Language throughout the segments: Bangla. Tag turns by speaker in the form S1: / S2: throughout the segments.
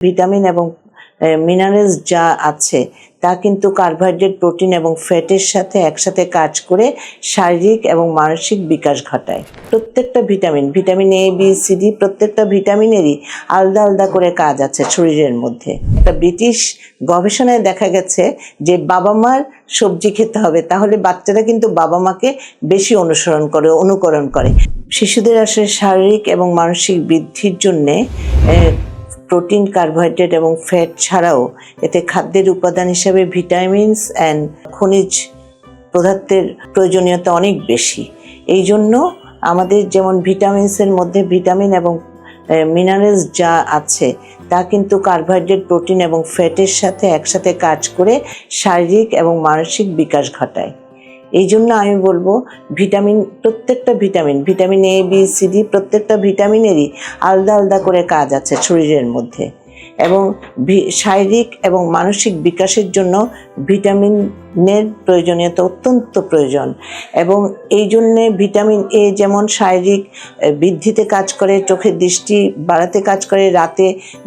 S1: ভিটামিন এবং মিনারেলস যা আছে তা কিন্তু কার্বোহাইড্রেট, প্রোটিন এবং ফ্যাটের সাথে একসাথে কাজ করে শারীরিক এবং মানসিক বিকাশ ঘটায়। প্রত্যেকটা vitamin A, B, C, D প্রত্যেকটা ভিটামিনেরই আলাদা আলাদা করে কাজ আছে শরীরের মধ্যে। একটা ব্রিটিশ গবেষণায় দেখা গেছে যে বাবা মার সবজি খেতে হবে, তাহলে বাচ্চারা কিন্তু বাবা মাকে বেশি অনুকরণ করে। শিশুদের আসলে শারীরিক এবং মানসিক বৃদ্ধির জন্যে প্রোটিন, কার্বোহাইড্রেট এবং ফ্যাট ছাড়াও এতে খাদ্যের উপাদান হিসেবে ভিটামিনস অ্যান্ড খনিজ পদার্থের প্রয়োজনীয়তা অনেক বেশি। এই জন্য আমাদের যেমন ভিটামিনসের মধ্যে ভিটামিন এবং মিনারেলস যা আছে তা কিন্তু কার্বোহাইড্রেট, প্রোটিন এবং ফ্যাটের সাথে একসাথে কাজ করে শারীরিক এবং মানসিক বিকাশ ঘটায়। এই জন্য আমি বলবো প্রত্যেকটা vitamin A, B, C, D প্রত্যেকটা ভিটামিনেরই আলাদা আলাদা করে কাজ আছে শরীরের মধ্যে, এবং শারীরিক এবং মানসিক বিকাশের জন্য ভিটামিনের প্রয়োজনীয়তা অত্যন্ত প্রয়োজন। এবং এই জন্যে ভিটামিন এ যেমন শারীরিক বৃদ্ধিতে কাজ করে, চোখের দৃষ্টি বাড়াতে কাজ করে, রাতে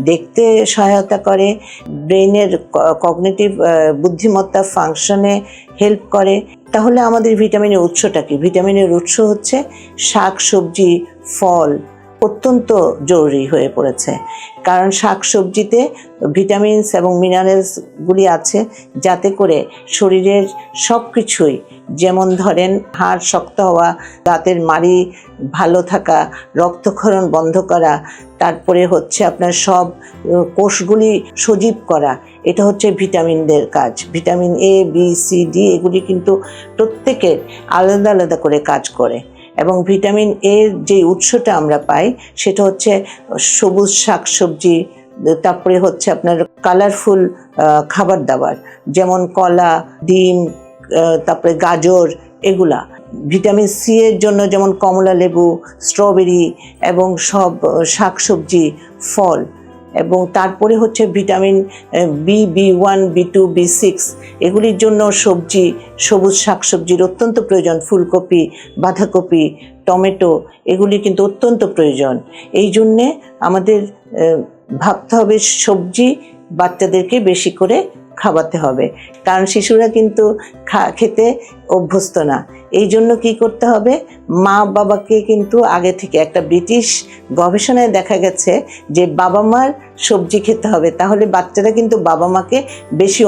S1: দেখতে সহায়তা করে, ব্রেনের কগনিটিভ বুদ্ধিমত্তা ফাংশনে হেল্প করে। তাহলে আমাদের ভিটামিনের উৎসটা কি? ভিটামিনের উৎস হচ্ছে শাক, সবজি, ফল অত্যন্ত জরুরি হয়ে পড়েছে, কারণ শাক সবজিতে ভিটামিনস এবং মিনারেলসগুলি আছে যাতে করে শরীরের সব কিছুই, যেমন ধরেন হাড় শক্ত হওয়া, দাঁতের মাড়ি ভালো থাকা, রক্তক্ষরণ বন্ধ করা, তারপরে হচ্ছে আপনার সব কোষগুলি সজীব করা, এটা হচ্ছে ভিটামিনদের কাজ। Vitamin A, B, C, D এগুলি কিন্তু প্রত্যেকের আলাদা আলাদা করে কাজ করে। এবং ভিটামিন এর যে উৎসটা আমরা পাই সেটা হচ্ছে সবুজ শাকসবজি, তারপরে হচ্ছে আপনার কালারফুল খাবার দাবার যেমন কলা, ডিম, তারপরে গাজর এগুলা। ভিটামিন সি এর জন্য যেমন কমলা লেবু, স্ট্রবেরি এবং সব শাকসবজি, ফল। এবং তারপরে হচ্ছে ভিটামিন বি1, বি2, বি6 এগুলির জন্য সবুজ শাকসবজির অত্যন্ত প্রয়োজন। ফুলকপি, বাঁধাকপি, টমেটো এগুলি কিন্তু অত্যন্ত প্রয়োজন। এই জন্যে আমাদের ভাবতে হবে সবজি বাচ্চাদেরকে বেশি করে খাওয়াতে হবে, কারণ শিশুরা কিন্তু খেতে অভ্যস্ত না। এই জন্য কি করতে হবে, মা বাবাকে কিন্তু আগে থেকে, একটা ব্রিটিশ গবেষণায় দেখা গেছে যে বাবা মার সবজি খেতে হবে, তাহলে বাচ্চারা কিন্তু বাবা মাকে বেশি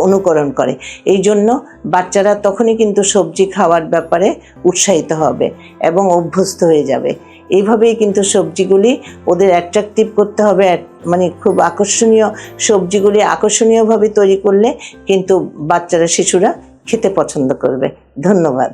S1: অনুকরণ করে। এই জন্য বাচ্চারা তখনই কিন্তু সবজি খাওয়ার ব্যাপারে উৎসাহিত হবে এবং অভ্যস্ত হয়ে যাবে। এইভাবেই কিন্তু সবজিগুলি ওদের অ্যাট্রাকটিভ করতে হবে, মানে খুব আকর্ষণীয় সবজিগুলি আকর্ষণীয়ভাবে তৈরি করলে কিন্তু বাচ্চারা, শিশুরা খেতে পছন্দ করবে। ধন্যবাদ।